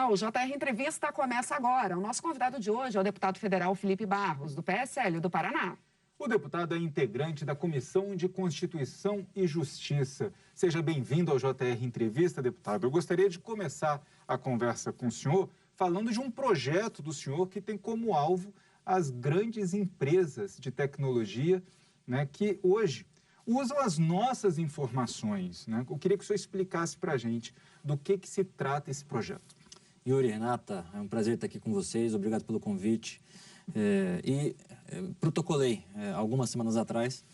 Olá, o JR Entrevista começa agora. O nosso convidado de hoje é o deputado federal Felipe Barros, do PSL do Paraná. O deputado é integrante da Comissão de Constituição e Justiça. Seja bem-vindo ao JR Entrevista, deputado. Eu gostaria de começar a conversa com o senhor falando de um projeto do senhor que tem como alvo as grandes empresas de tecnologia, né, que hoje usam as nossas informações, né? Eu queria que o senhor explicasse para a gente do que se trata esse projeto. Yuri, Renata, é um prazer estar aqui com vocês, obrigado pelo convite. Protocolei, algumas semanas atrás,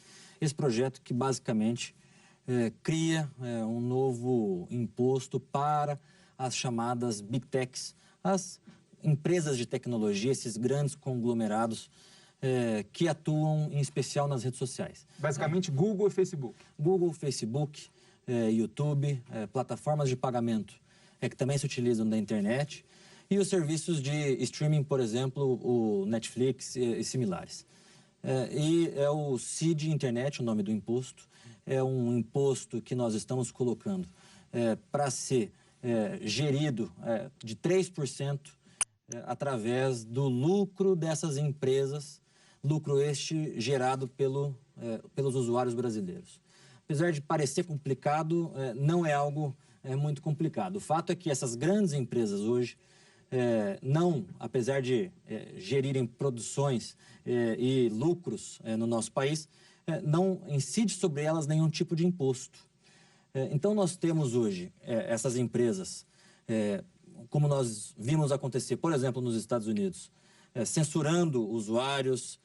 esse projeto que basicamente cria um novo imposto para as chamadas Big Techs, as empresas de tecnologia, esses grandes conglomerados que atuam em especial nas redes sociais. Basicamente Google e Facebook. Google, Facebook, YouTube, plataformas de pagamento que também se utilizam da internet, e os serviços de streaming, por exemplo, o Netflix e similares. E é o CID Internet, o nome do imposto. É um imposto que nós estamos colocando para ser gerido de 3% através do lucro dessas empresas, lucro este gerado pelos usuários brasileiros. Apesar de parecer complicado, não é algo muito complicado. O fato é que essas grandes empresas hoje, apesar de gerirem produções e lucros no nosso país, não incide sobre elas nenhum tipo de imposto. Então, nós temos hoje essas empresas, como nós vimos acontecer, por exemplo, nos Estados Unidos, censurando usuários,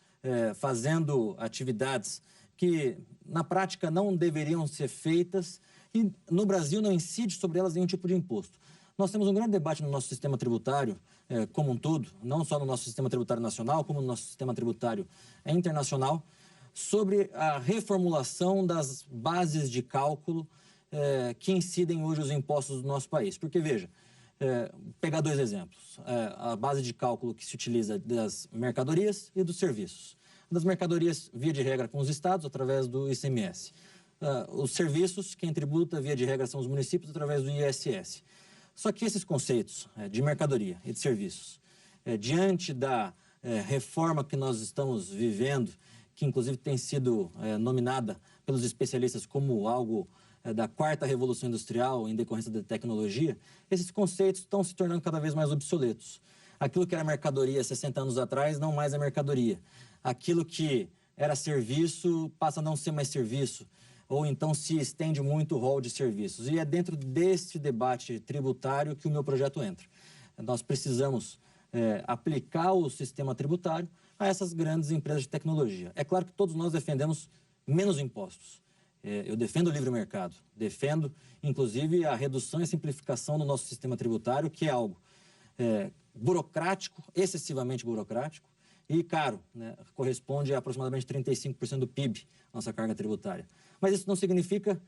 fazendo atividades que, na prática, não deveriam ser feitas, e no Brasil não incide sobre elas nenhum tipo de imposto. Nós temos um grande debate no nosso sistema tributário como um todo, não só no nosso sistema tributário nacional, como no nosso sistema tributário internacional, sobre a reformulação das bases de cálculo que incidem hoje os impostos do nosso país. Porque, veja, pegar dois exemplos. A base de cálculo que se utiliza das mercadorias e dos serviços. Das mercadorias, via de regra, com os estados, através do ICMS. Os serviços, quem tributa, via de regra, são os municípios, através do ISS. Só que esses conceitos de mercadoria e de serviços, diante da reforma que nós estamos vivendo, que inclusive tem sido nominada pelos especialistas como algo da quarta revolução industrial em decorrência da tecnologia, esses conceitos estão se tornando cada vez mais obsoletos. Aquilo que era mercadoria 60 anos atrás não mais é mercadoria. Aquilo que era serviço passa a não ser mais serviço, ou então se estende muito o rol de serviços. E é dentro deste debate tributário que o meu projeto entra. Nós precisamos aplicar o sistema tributário a essas grandes empresas de tecnologia. É claro que todos nós defendemos menos impostos. Eu defendo o livre mercado, defendo, inclusive, a redução e a simplificação do nosso sistema tributário, que é algo burocrático, excessivamente burocrático, e caro, né? Corresponde a aproximadamente 35% do PIB, nossa carga tributária. Mas isso não significa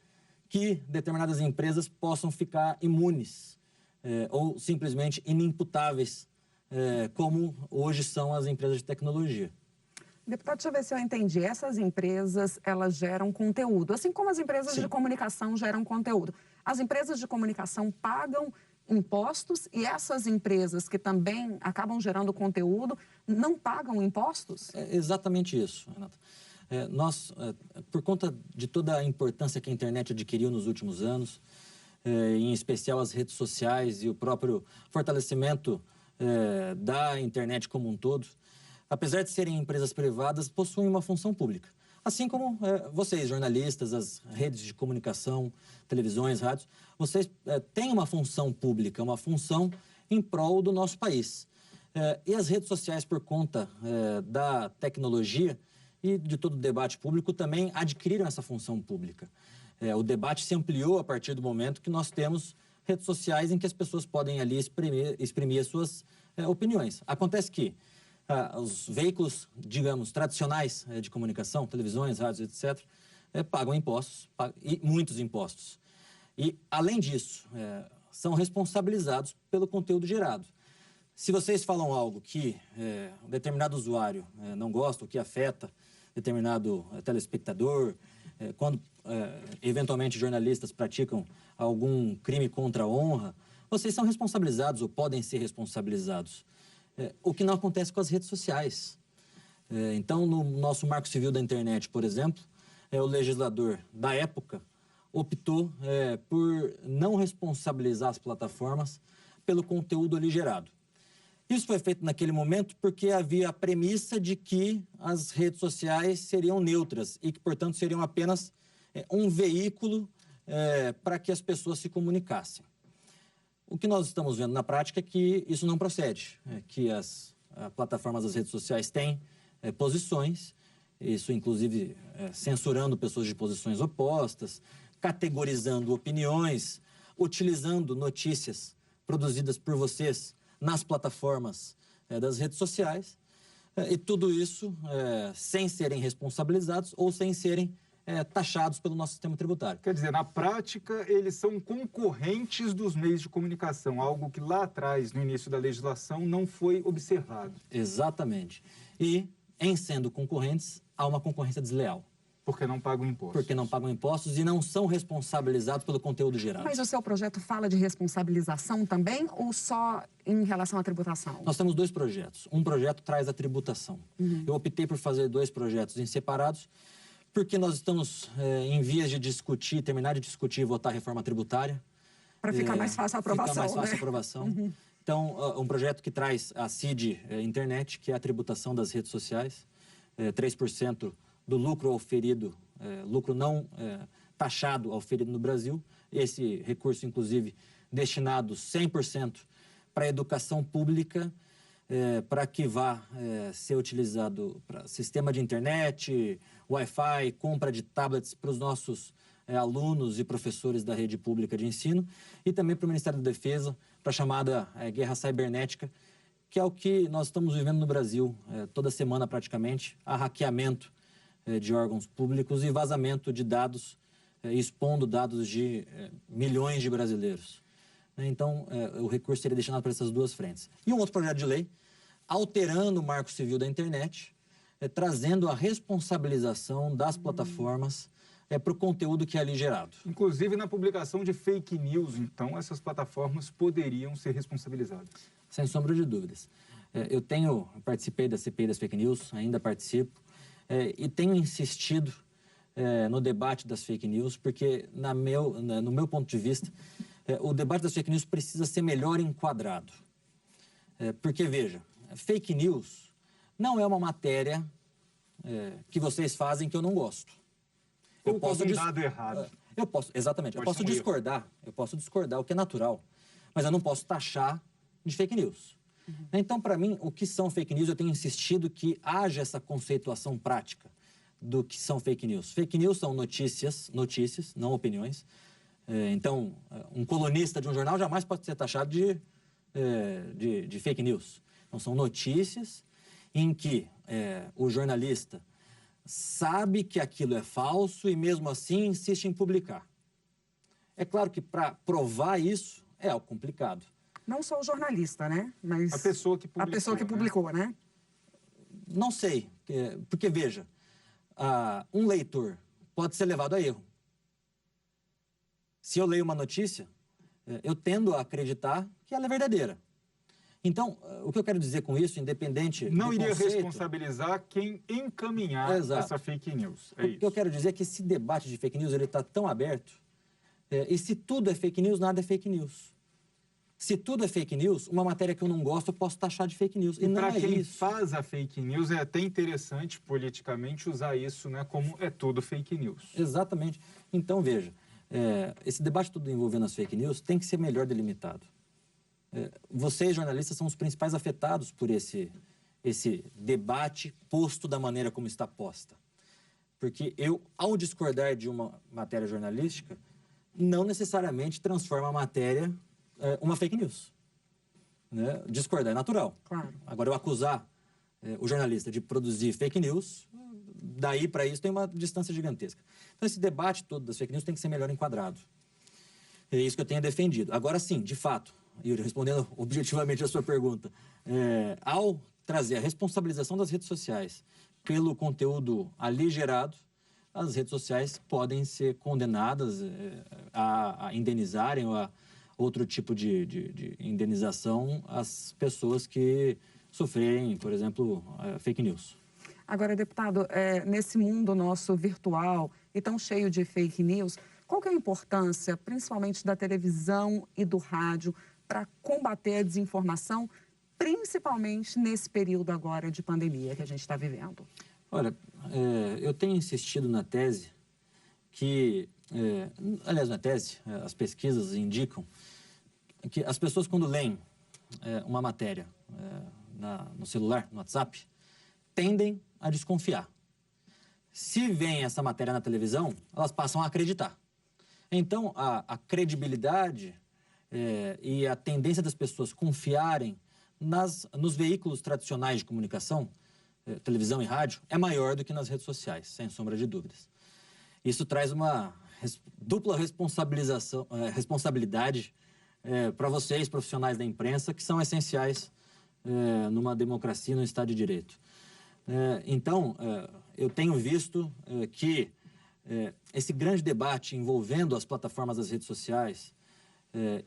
que determinadas empresas possam ficar imunes ou simplesmente inimputáveis, como hoje são as empresas de tecnologia. Deputado, deixa eu ver se eu entendi. Essas empresas, elas geram conteúdo, assim como as empresas Sim. de comunicação geram conteúdo. As empresas de comunicação pagam impostos e essas empresas que também acabam gerando conteúdo não pagam impostos? É exatamente isso, Renata. Nós, por conta de toda a importância que a internet adquiriu nos últimos anos, em especial as redes sociais e o próprio fortalecimento da internet como um todo, apesar de serem empresas privadas, possuem uma função pública. Assim como vocês, jornalistas, as redes de comunicação, televisões, rádios, vocês têm uma função pública, uma função em prol do nosso país. E as redes sociais, por conta da tecnologia e de todo o debate público, também adquiriram essa função pública. O debate se ampliou a partir do momento que nós temos redes sociais em que as pessoas podem ali exprimir as suas opiniões. Acontece que os veículos, digamos, tradicionais de comunicação, televisões, rádios, etc., pagam impostos, e muitos impostos. E, além disso, são responsabilizados pelo conteúdo gerado. Se vocês falam algo que um determinado usuário não gosta, o que afeta determinado telespectador, quando eventualmente jornalistas praticam algum crime contra a honra vocês são responsabilizados ou podem ser responsabilizados. O que não acontece com as redes sociais. Então, no nosso Marco Civil da Internet, por exemplo, o legislador da época optou por não responsabilizar as plataformas pelo conteúdo ali gerado. Isso foi feito naquele momento porque havia a premissa de que as redes sociais seriam neutras e que, portanto, seriam apenas um veículo para que as pessoas se comunicassem. O que nós estamos vendo na prática é que isso não procede, que as plataformas das redes sociais têm posições, isso inclusive censurando pessoas de posições opostas, categorizando opiniões, utilizando notícias produzidas por vocês nas plataformas das redes sociais, e tudo isso sem serem responsabilizados ou sem serem taxados pelo nosso sistema tributário. Quer dizer, na prática, eles são concorrentes dos meios de comunicação, algo que lá atrás, no início da legislação, não foi observado. Exatamente. E, em sendo concorrentes, há uma concorrência desleal. Porque não pagam impostos. Porque não pagam impostos e não são responsabilizados pelo conteúdo gerado. Mas o seu projeto fala de responsabilização também ou só em relação à tributação? Nós temos 2 projetos. Um projeto traz a tributação. Eu optei por fazer 2 projetos em separados, porque nós estamos em vias de discutir, terminar de discutir e votar a reforma tributária. Para ficar mais fácil a aprovação, Ficar mais fácil né? a aprovação. Então, um projeto que traz a CID Internet, que é a tributação das redes sociais, 3% do lucro auferido, lucro não taxado auferido no Brasil. Esse recurso, inclusive, destinado 100% para a educação pública, para que vá ser utilizado para sistema de internet, Wi-Fi, compra de tablets para os nossos alunos e professores da rede pública de ensino, e também para o Ministério da Defesa, para a chamada guerra cibernética, que é o que nós estamos vivendo no Brasil. Toda semana, praticamente, há hackeamento de órgãos públicos e vazamento de dados, expondo dados de milhões de brasileiros. Então, o recurso seria destinado para essas 2 frentes. E um outro projeto de lei, alterando o Marco Civil da Internet, trazendo a responsabilização das plataformas para o conteúdo que é ali gerado. Inclusive na publicação de fake news, então, essas plataformas poderiam ser responsabilizadas. Sem sombra de dúvidas. Eu participei da CPI das fake news, ainda participo, e tenho insistido no debate das fake news, porque, no meu ponto de vista, o debate das fake news precisa ser melhor enquadrado. Porque, veja, fake news não é uma matéria que vocês fazem que eu não gosto. Ou com um dado errado. Exatamente. Eu posso discordar, o que é natural, mas eu não posso taxar de fake news. Então, para mim, o que são fake news, eu tenho insistido que haja essa conceituação prática do que são fake news. Fake news são notícias, não opiniões. Então, um colunista de um jornal jamais pode ser taxado de fake news. Então, são notícias em que o jornalista sabe que aquilo é falso e, mesmo assim, insiste em publicar. É claro que, para provar isso, é algo complicado. Não só o jornalista, né? Mas a pessoa que publicou. A pessoa que publicou, né? Não sei, porque, veja, um leitor pode ser levado a erro. Se eu leio uma notícia, eu tendo a acreditar que ela é verdadeira. Então, o que eu quero dizer com isso, independente não do iria conceito, responsabilizar quem encaminhar essa fake news. O que eu quero dizer é que esse debate de fake news está tão aberto, e se tudo é fake news, nada é fake news. Se tudo é fake news, uma matéria que eu não gosto, eu posso taxar de fake news. E não é isso. Para quem faz a fake news, é até interessante politicamente usar isso, né, como é tudo fake news. Exatamente. Então, veja, esse debate todo envolvendo as fake news tem que ser melhor delimitado. Vocês, jornalistas, são os principais afetados por esse debate posto da maneira como está posta. Porque eu, ao discordar de uma matéria jornalística, não necessariamente transforma a matéria uma fake news. Né? Discordar é natural. Claro. Agora, eu acusar o jornalista de produzir fake news, daí para isso tem uma distância gigantesca. Então, esse debate todo das fake news tem que ser melhor enquadrado. É isso que eu tenho defendido. Agora, sim, de fato, e respondendo objetivamente a sua pergunta, ao trazer a responsabilização das redes sociais pelo conteúdo ali gerado, as redes sociais podem ser condenadas a indenizarem outro tipo de indenização às pessoas que sofrerem, por exemplo, fake news. Agora, deputado, nesse mundo nosso virtual e tão cheio de fake news, qual que é a importância, principalmente da televisão e do rádio, para combater a desinformação, principalmente nesse período agora de pandemia que a gente está vivendo? Olha, eu tenho insistido na tese que, aliás, na tese, as pesquisas indicam que as pessoas, quando leem uma matéria no celular, no WhatsApp, tendem a desconfiar. Se vem essa matéria na televisão, elas passam a acreditar. Então, a credibilidade e a tendência das pessoas confiarem nos veículos tradicionais de comunicação, televisão e rádio, é maior do que nas redes sociais, sem sombra de dúvidas. Isso traz uma dupla responsabilidade para vocês, profissionais da imprensa, que são essenciais numa democracia, no Estado de Direito. Então, eu tenho visto que esse grande debate envolvendo as plataformas das redes sociais,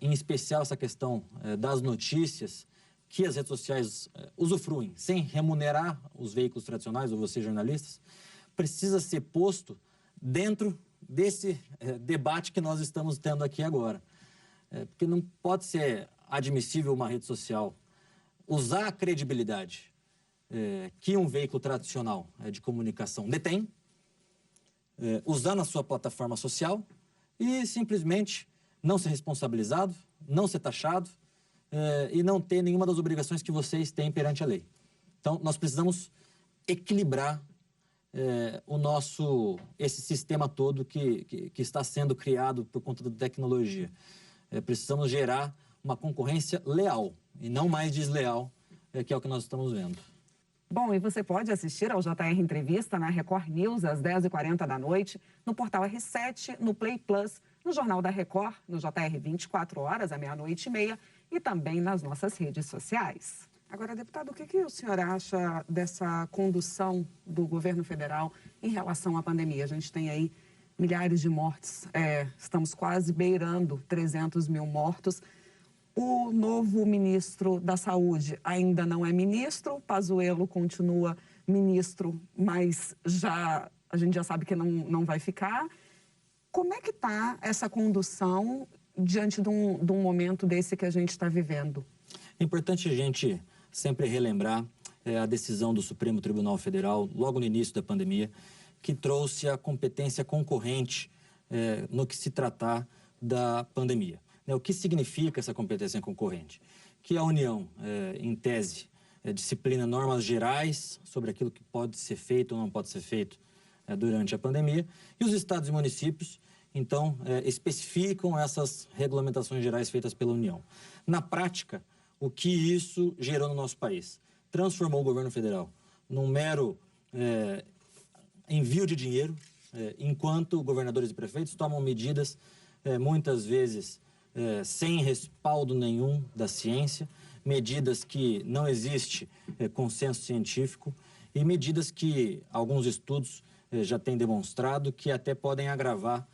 em especial essa questão das notícias que as redes sociais usufruem sem remunerar os veículos tradicionais, ou vocês jornalistas, precisa ser posto dentro desse debate que nós estamos tendo aqui agora. Porque não pode ser admissível uma rede social usar a credibilidade que um veículo tradicional de comunicação detém, usar na sua plataforma social e simplesmente não ser responsabilizado, não ser taxado e não ter nenhuma das obrigações que vocês têm perante a lei. Então, nós precisamos equilibrar esse sistema todo que está sendo criado por conta da tecnologia. Precisamos gerar uma concorrência leal e não mais desleal, que é o que nós estamos vendo. Bom, e você pode assistir ao JR Entrevista na Record News às 10h40 da noite, no portal R7, no Play Plus, no Jornal da Record, no JR 24 horas, à meia-noite e meia, e também nas nossas redes sociais. Agora, deputado, o que o senhor acha dessa condução do governo federal em relação à pandemia? A gente tem aí milhares de mortes, estamos quase beirando 300 mil mortos. O novo ministro da Saúde ainda não é ministro, Pazuello continua ministro, mas a gente já sabe que não vai ficar. Como é que está essa condução diante de um momento desse que a gente está vivendo? É importante a gente sempre relembrar a decisão do Supremo Tribunal Federal, logo no início da pandemia, que trouxe a competência concorrente no que se tratar da pandemia. O que significa essa competência concorrente? Que a União, em tese, disciplina normas gerais sobre aquilo que pode ser feito ou não pode ser feito durante a pandemia, e os estados e municípios, então, especificam essas regulamentações gerais feitas pela União. Na prática, o que isso gerou no nosso país? Transformou o governo federal num mero envio de dinheiro, enquanto governadores e prefeitos tomam medidas, muitas vezes, sem respaldo nenhum da ciência, medidas que não existe consenso científico e medidas que alguns estudos já têm demonstrado que até podem agravar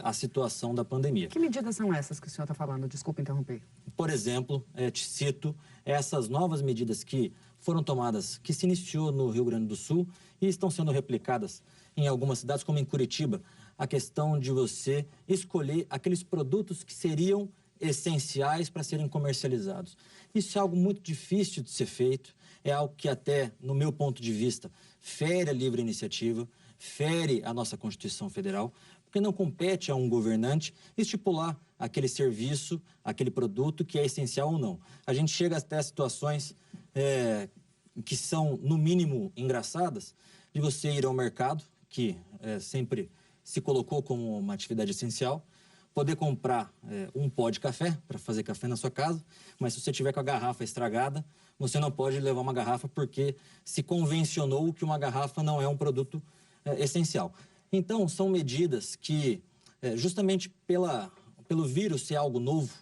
a situação da pandemia. Que medidas são essas que o senhor está falando? Desculpa interromper. Por exemplo, te cito essas novas medidas que foram tomadas, que se iniciou no Rio Grande do Sul e estão sendo replicadas em algumas cidades, como em Curitiba, a questão de você escolher aqueles produtos que seriam essenciais para serem comercializados. Isso é algo muito difícil de ser feito, é algo que até, no meu ponto de vista, fere a livre iniciativa, fere a nossa Constituição Federal, porque não compete a um governante estipular aquele serviço, aquele produto que é essencial ou não. A gente chega até situações que são, no mínimo, engraçadas, de você ir ao mercado, que sempre se colocou como uma atividade essencial, poder comprar um pó de café para fazer café na sua casa, mas se você tiver com a garrafa estragada, você não pode levar uma garrafa porque se convencionou que uma garrafa não é um produto essencial. Então, são medidas que, justamente pelo vírus ser algo novo,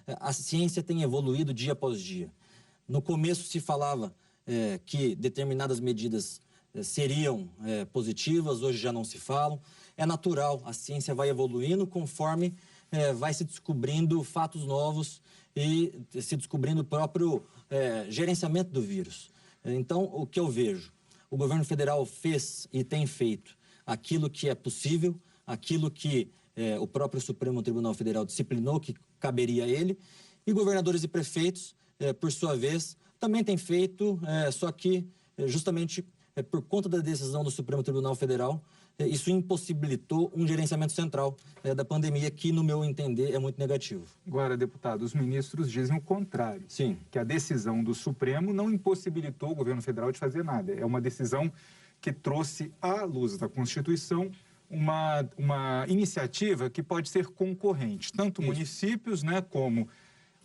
a ciência tem evoluído dia após dia. No começo se falava que determinadas medidas seriam positivas, hoje já não se falam. É natural, a ciência vai evoluindo conforme vai se descobrindo fatos novos e se descobrindo o próprio gerenciamento do vírus. Então, o que eu vejo? O governo federal fez e tem feito aquilo que é possível, aquilo que o próprio Supremo Tribunal Federal disciplinou que caberia a ele, e governadores e prefeitos, por sua vez, também têm feito, só que justamente por conta da decisão do Supremo Tribunal Federal, isso impossibilitou um gerenciamento central da pandemia que, no meu entender, é muito negativo. Agora, deputado, os ministros dizem o contrário. Sim. Que a decisão do Supremo não impossibilitou o governo federal de fazer nada. É uma decisão que trouxe à luz da Constituição uma iniciativa que pode ser concorrente. Tanto municípios, né, como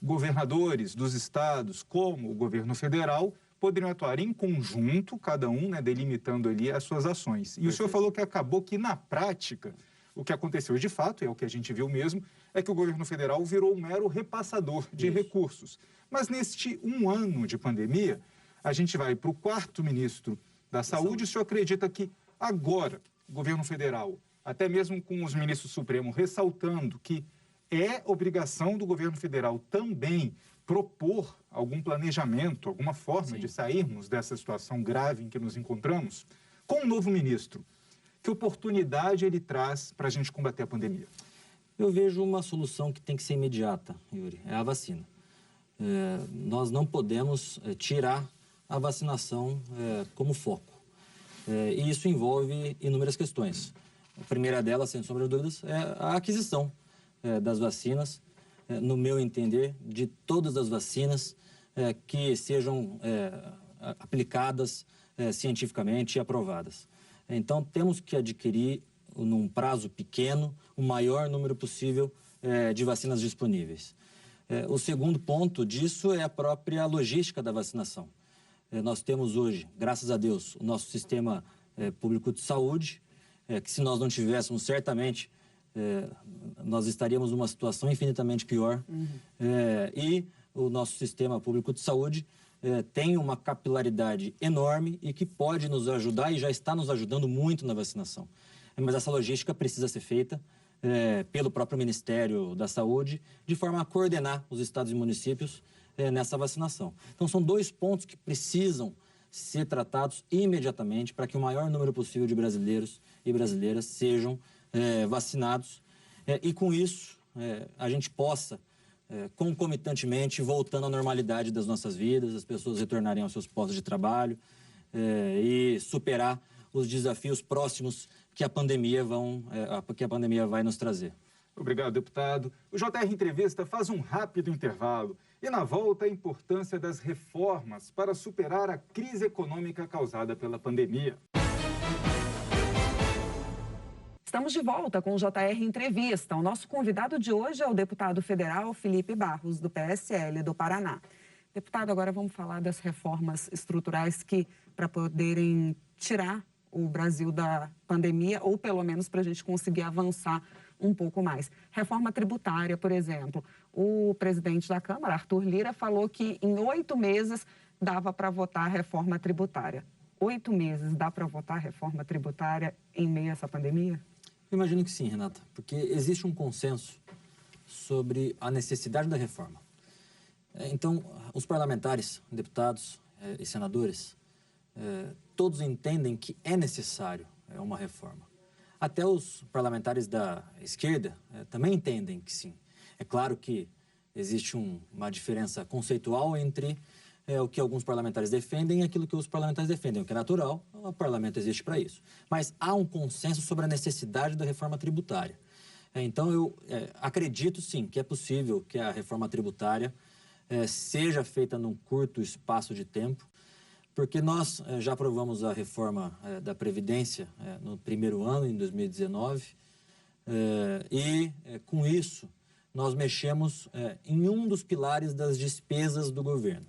governadores dos estados, como o governo federal, poderiam atuar em conjunto, cada um, né, delimitando ali as suas ações. E o senhor falou que acabou que, na prática, o que aconteceu de fato, é o que a gente viu mesmo, é que o governo federal virou um mero repassador de recursos. Mas neste 1 ano de pandemia, a gente vai para o 4º ministro da Saúde. O senhor acredita que agora o governo federal, até mesmo com os ministros supremos ressaltando que é obrigação do governo federal também propor algum planejamento, alguma forma de sairmos dessa situação grave em que nos encontramos, com o novo ministro, que oportunidade ele traz para a gente combater a pandemia? Eu vejo uma solução que tem que ser imediata, Yuri, é a vacina. Nós não podemos tirar a vacinação como foco. E isso envolve inúmeras questões. A primeira delas, sem sombra de dúvidas, é a aquisição das vacinas, no meu entender, de todas as vacinas que sejam aplicadas cientificamente e aprovadas. Então, temos que adquirir, num prazo pequeno, o maior número possível de vacinas disponíveis. O segundo ponto disso é a própria logística da vacinação. Nós temos hoje, graças a Deus, o nosso sistema público de saúde, que se nós não tivéssemos, certamente, nós estaríamos numa situação infinitamente pior. E o nosso sistema público de saúde tem uma capilaridade enorme e que pode nos ajudar e já está nos ajudando muito na vacinação. Mas essa logística precisa ser feita pelo próprio Ministério da Saúde, de forma a coordenar os estados e municípios nessa vacinação. Então, são 2 pontos que precisam ser tratados imediatamente para que o maior número possível de brasileiros e brasileiras sejam vacinados. E, com isso, a gente possa, concomitantemente, voltando à normalidade das nossas vidas, as pessoas retornarem aos seus postos de trabalho e superar os desafios próximos que a pandemia vai nos trazer. Obrigado, deputado. O JR Entrevista faz um rápido intervalo e, na volta, a importância das reformas para superar a crise econômica causada pela pandemia. Estamos de volta com o JR Entrevista. O nosso convidado de hoje é o deputado federal Felipe Barros, do PSL do Paraná. Deputado, agora vamos falar das reformas estruturais que, para poderem tirar o Brasil da pandemia, ou pelo menos para a gente conseguir avançar um pouco mais. Reforma tributária, por exemplo. O presidente da Câmara, Arthur Lira, falou que em 8 meses dava para votar a reforma tributária. 8 meses dá para votar a reforma tributária em meio a essa pandemia? Eu imagino que sim, Renata, porque existe um consenso sobre a necessidade da reforma. Então, os parlamentares, deputados e senadores, todos entendem que é necessário uma reforma. Até os parlamentares da esquerda também entendem que sim. É claro que existe uma diferença conceitual entre o que alguns parlamentares defendem e aquilo que os parlamentares defendem, o que é natural, o parlamento existe para isso. Mas há um consenso sobre a necessidade da reforma tributária. Então, eu acredito, sim, que é possível que a reforma tributária seja feita num curto espaço de tempo, porque nós já aprovamos a reforma da Previdência no primeiro ano, em 2019, e com isso nós mexemos em um dos pilares das despesas do governo.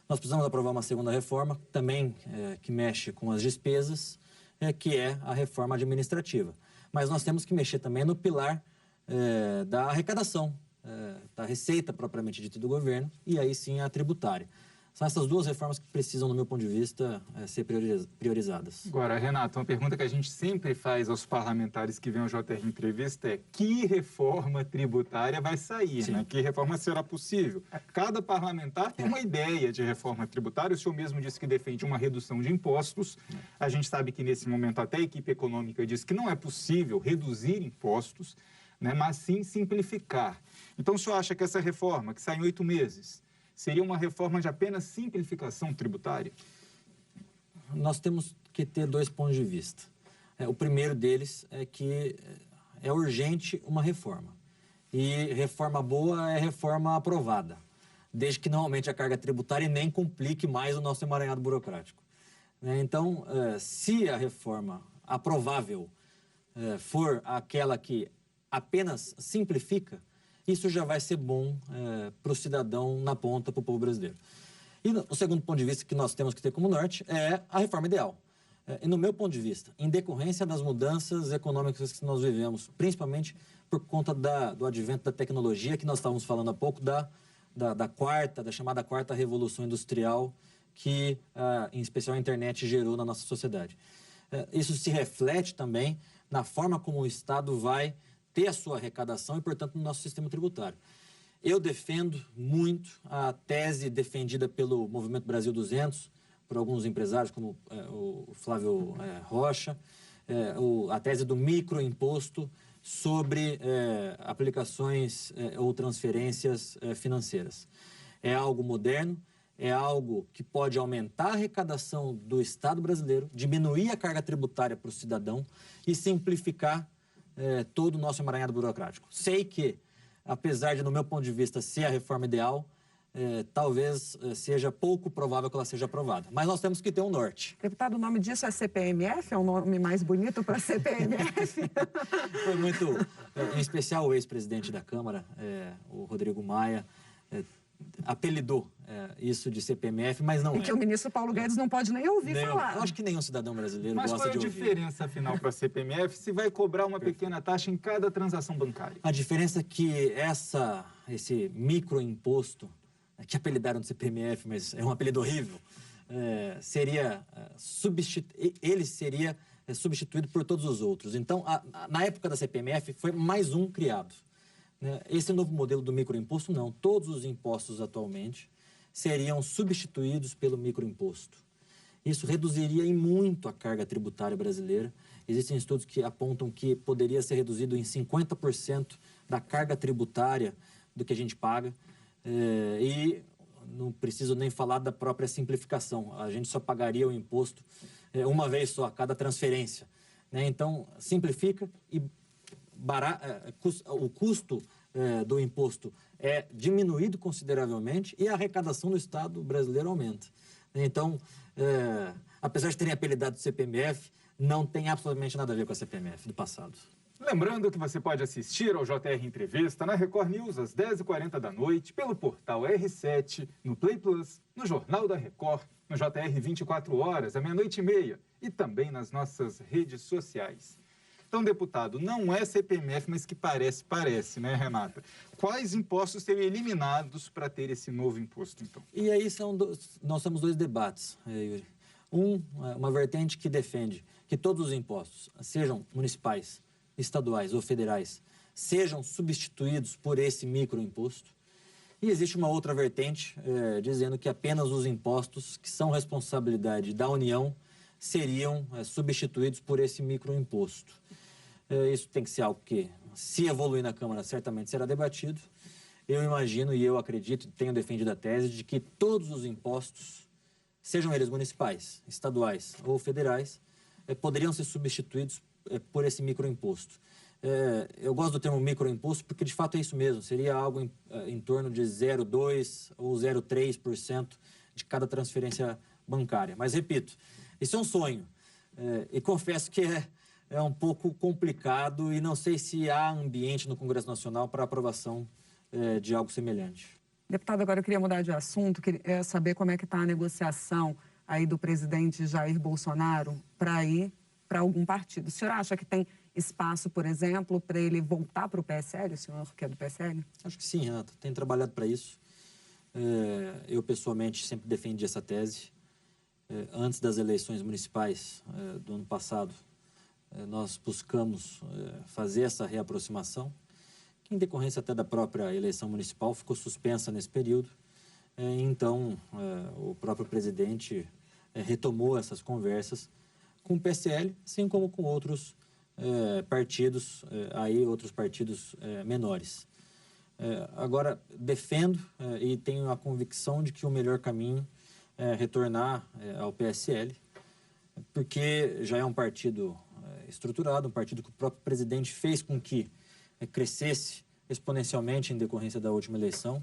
Nós precisamos aprovar uma segunda reforma, também que mexe com as despesas, que é a reforma administrativa. Mas nós temos que mexer também no pilar da arrecadação, da receita propriamente dita do governo, e aí sim a tributária. São essas duas reformas que precisam, no meu ponto de vista, ser priorizadas. Agora, Renato, uma pergunta que a gente sempre faz aos parlamentares que vêm ao JR Entrevista é: que reforma tributária vai sair, né? Que reforma será possível? Cada parlamentar tem uma ideia de reforma tributária. O senhor mesmo disse que defende uma redução de impostos. A gente sabe que, nesse momento, até a equipe econômica diz que não é possível reduzir impostos, né? Mas sim simplificar. Então, o senhor acha que essa reforma, que sai em 8 meses, seria uma reforma de apenas simplificação tributária? Nós temos que ter dois pontos de vista. O primeiro deles é que é urgente uma reforma. E reforma boa é reforma aprovada, desde que não aumente a carga tributária e nem complique mais o nosso emaranhado burocrático. Então, se a reforma aprovável for aquela que apenas simplifica, isso já vai ser bom para o cidadão na ponta, para o povo brasileiro. E o segundo ponto de vista que nós temos que ter como norte é a reforma ideal. E no meu ponto de vista, em decorrência das mudanças econômicas que nós vivemos, principalmente por conta do advento da tecnologia, que nós estávamos falando há pouco, da chamada quarta revolução industrial, que, em especial, a internet gerou na nossa sociedade. Isso se reflete também na forma como o Estado vai ter a sua arrecadação e, portanto, no nosso sistema tributário. Eu defendo muito a tese defendida pelo Movimento Brasil 200, por alguns empresários, como o Flávio Rocha, a tese do microimposto sobre aplicações ou transferências financeiras. É algo moderno, é algo que pode aumentar a arrecadação do Estado brasileiro, diminuir a carga tributária para o cidadão e simplificar todo o nosso emaranhado burocrático. Sei que, apesar de, no meu ponto de vista, ser a reforma ideal, talvez seja pouco provável que ela seja aprovada. Mas nós temos que ter um norte. Deputado, o nome disso é CPMF? É um nome mais bonito para CPMF? Foi muito... em especial o ex-presidente da Câmara, o Rodrigo Maia, apelidou isso de CPMF, mas não é. E que o ministro Paulo Guedes não pode nem ouvir falar. Eu acho que nenhum cidadão brasileiro gosta de ouvir. Mas qual é a diferença, afinal, para a CPMF, se vai cobrar uma pequena taxa em cada transação bancária? A diferença é que esse microimposto, que apelidaram de CPMF, mas é um apelido horrível, seria substituído por todos os outros. Então, na época da CPMF, foi mais um criado. Esse novo modelo do microimposto, não. Todos os impostos atualmente seriam substituídos pelo microimposto. Isso reduziria em muito a carga tributária brasileira. Existem estudos que apontam que poderia ser reduzido em 50% da carga tributária do que a gente paga. E não preciso nem falar da própria simplificação. A gente só pagaria o imposto uma vez só, a cada transferência. Então, simplifica e o custo do imposto é diminuído consideravelmente e a arrecadação do Estado brasileiro aumenta. Então, apesar de terem apelidado de CPMF, não tem absolutamente nada a ver com a CPMF do passado. Lembrando que você pode assistir ao JR Entrevista na Record News às 10h40 da noite, pelo portal R7, no Play Plus, no Jornal da Record, no JR 24 horas, à 00:30 e também nas nossas redes sociais. Então, deputado, não é CPMF, mas que parece, né, Renata? Quais impostos seriam eliminados para ter esse novo imposto, então? E aí nós temos dois debates, Yuri. Uma vertente que defende que todos os impostos, sejam municipais, estaduais ou federais, sejam substituídos por esse microimposto. E existe uma outra vertente dizendo que apenas os impostos que são responsabilidade da União seriam substituídos por esse microimposto. Isso tem que ser algo que, se evoluir na Câmara, certamente será debatido. Eu imagino e eu acredito, tenho defendido a tese de que todos os impostos, sejam eles municipais, estaduais ou federais, poderiam ser substituídos por esse microimposto. Eu gosto do termo microimposto porque, de fato, é isso mesmo. Seria algo em torno de 0,2% ou 0,3% de cada transferência bancária. Mas, repito, isso é um sonho. E confesso que é um pouco complicado e não sei se há ambiente no Congresso Nacional para aprovação de algo semelhante. Deputado, agora eu queria mudar de assunto, queria saber como é que está a negociação aí do presidente Jair Bolsonaro para ir para algum partido. O senhor acha que tem espaço, por exemplo, para ele voltar para o PSL, o senhor que é do PSL? Acho que sim, Renata. Tem trabalhado para isso. Eu, pessoalmente, sempre defendi essa tese. Antes das eleições municipais do ano passado, nós buscamos fazer essa reaproximação, que em decorrência até da própria eleição municipal ficou suspensa nesse período. Então, o próprio presidente retomou essas conversas com o PSL, assim como com outros partidos, outros partidos menores. Agora, defendo e tenho a convicção de que o melhor caminho é retornar ao PSL, porque já é um partido estruturado, um partido que o próprio presidente fez com que crescesse exponencialmente em decorrência da última eleição.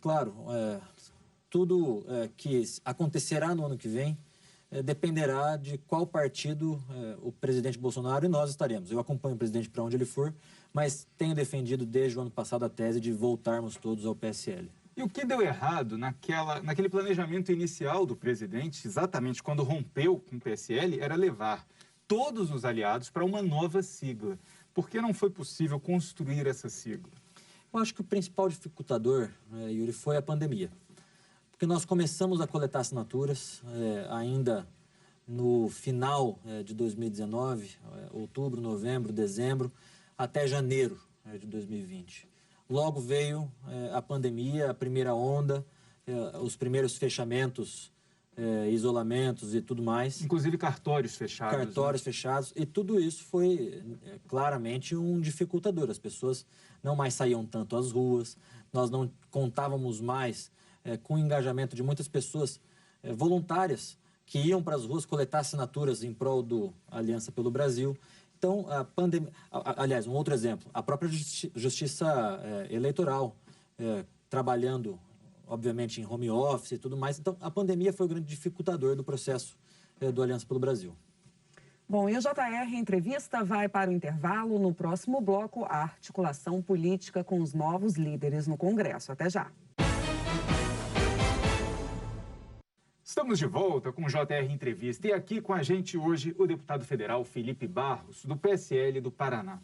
Claro, tudo que acontecerá no ano que vem dependerá de qual partido o presidente Bolsonaro e nós estaremos. Eu acompanho o presidente para onde ele for, mas tenho defendido desde o ano passado a tese de voltarmos todos ao PSL. E o que deu errado naquele planejamento inicial do presidente, exatamente quando rompeu com o PSL, era levar todos os aliados para uma nova sigla. Por que não foi possível construir essa sigla? Eu acho que o principal dificultador, Yuri, foi a pandemia. Porque nós começamos a coletar assinaturas ainda no final de 2019, outubro, novembro, dezembro, até janeiro de 2020. Logo veio a pandemia, a primeira onda, os primeiros fechamentos, isolamentos e tudo mais. Inclusive cartórios fechados. Cartórios fechados. E tudo isso foi claramente um dificultador. As pessoas não mais saíam tanto às ruas, nós não contávamos mais com o engajamento de muitas pessoas voluntárias que iam para as ruas coletar assinaturas em prol do Aliança pelo Brasil. Então, a pandemia... Aliás, um outro exemplo, a própria justiça eleitoral, trabalhando, obviamente, em home office e tudo mais. Então, a pandemia foi o grande dificultador do processo do Aliança pelo Brasil. Bom, e o JR Entrevista vai para o intervalo. No próximo bloco, a articulação política com os novos líderes no Congresso. Até já. Estamos de volta com o JR Entrevista e aqui com a gente hoje o deputado federal Felipe Barros, do PSL do Paraná.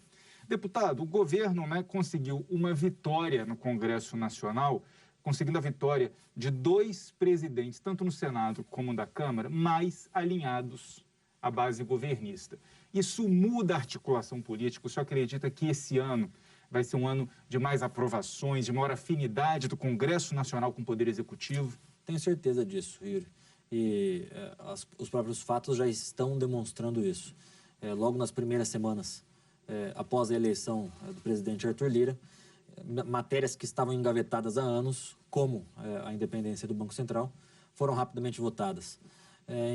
Deputado, o governo conseguiu uma vitória no Congresso Nacional, conseguindo a vitória de 2 presidentes, tanto no Senado como na Câmara, mais alinhados à base governista. Isso muda a articulação política? O senhor acredita que esse ano vai ser um ano de mais aprovações, de maior afinidade do Congresso Nacional com o Poder Executivo? Tenho certeza disso, Yuri. E os próprios fatos já estão demonstrando isso. Logo nas primeiras semanas, após a eleição do presidente Arthur Lira, matérias que estavam engavetadas há anos, como a independência do Banco Central, foram rapidamente votadas.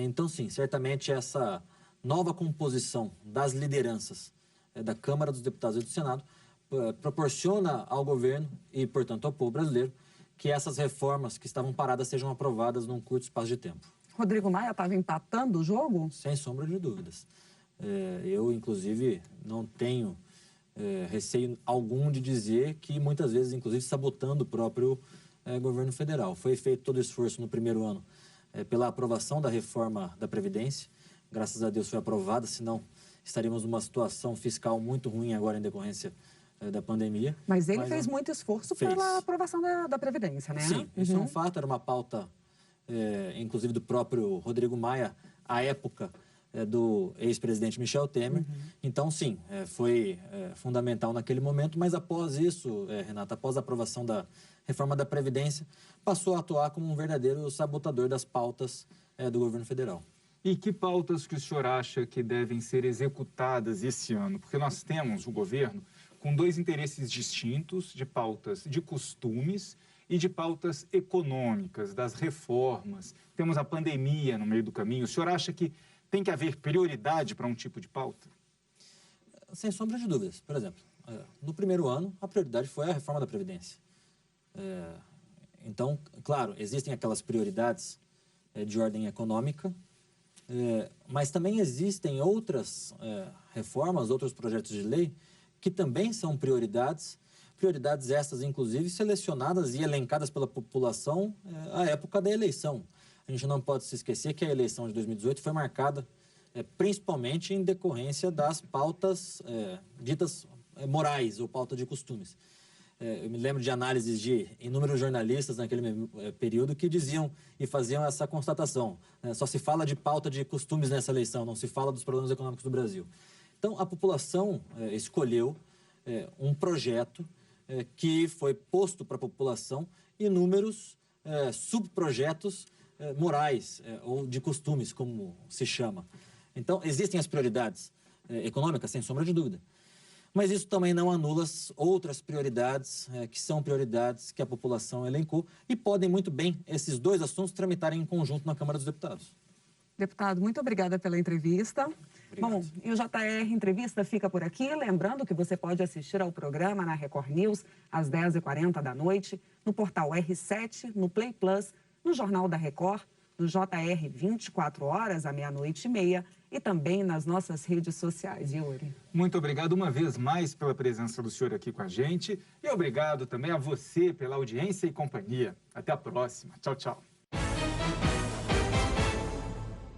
Então, sim, certamente essa nova composição das lideranças da Câmara dos Deputados e do Senado proporciona ao governo e, portanto, ao povo brasileiro que essas reformas que estavam paradas sejam aprovadas num curto espaço de tempo. Rodrigo Maia estava empatando o jogo? Sem sombra de dúvidas. Eu, inclusive, não tenho receio algum de dizer que muitas vezes, inclusive, sabotando o próprio governo federal. Foi feito todo o esforço no primeiro ano pela aprovação da reforma da Previdência. Graças a Deus foi aprovada, senão estaríamos numa situação fiscal muito ruim agora em decorrência da pandemia. Mas ele fez muito esforço pela aprovação da Previdência, né? Sim, isso é um fato, era uma pauta, inclusive do próprio Rodrigo Maia, à época do ex-presidente Michel Temer. Então, sim, foi fundamental naquele momento, mas após isso, Renata, após a aprovação da reforma da Previdência, passou a atuar como um verdadeiro sabotador das pautas do governo federal. E que pautas que o senhor acha que devem ser executadas esse ano? Porque nós temos o governo com 2 interesses distintos de pautas de costumes e de pautas econômicas, das reformas. Temos a pandemia no meio do caminho. O senhor acha que tem que haver prioridade para um tipo de pauta? Sem sombra de dúvidas. Por exemplo, no primeiro ano, a prioridade foi a reforma da Previdência. Então, claro, existem aquelas prioridades de ordem econômica, mas também existem outras reformas, outros projetos de lei que também são prioridades essas, inclusive, selecionadas e elencadas pela população à época da eleição. A gente não pode se esquecer que a eleição de 2018 foi marcada principalmente em decorrência das pautas ditas morais ou pauta de costumes. Eu me lembro de análises de inúmeros jornalistas naquele período que diziam e faziam essa constatação. Só se fala de pauta de costumes nessa eleição, não se fala dos problemas econômicos do Brasil. Então, a população escolheu um projeto que foi posto para a população inúmeros subprojetos morais ou de costumes, como se chama. Então, existem as prioridades econômicas, sem sombra de dúvida. Mas isso também não anula as outras prioridades, que são prioridades que a população elencou, e podem muito bem esses dois assuntos tramitarem em conjunto na Câmara dos Deputados. Deputado, muito obrigada pela entrevista. Obrigado. Bom, e o JR Entrevista fica por aqui. Lembrando que você pode assistir ao programa na Record News às 10h40 da noite, no portal R7, no Play Plus, no Jornal da Record, no JR 24 horas, à 00h30, e também nas nossas redes sociais, Yuri. Muito obrigado uma vez mais pela presença do senhor aqui com a gente e obrigado também a você pela audiência e companhia. Até a próxima. Tchau, tchau.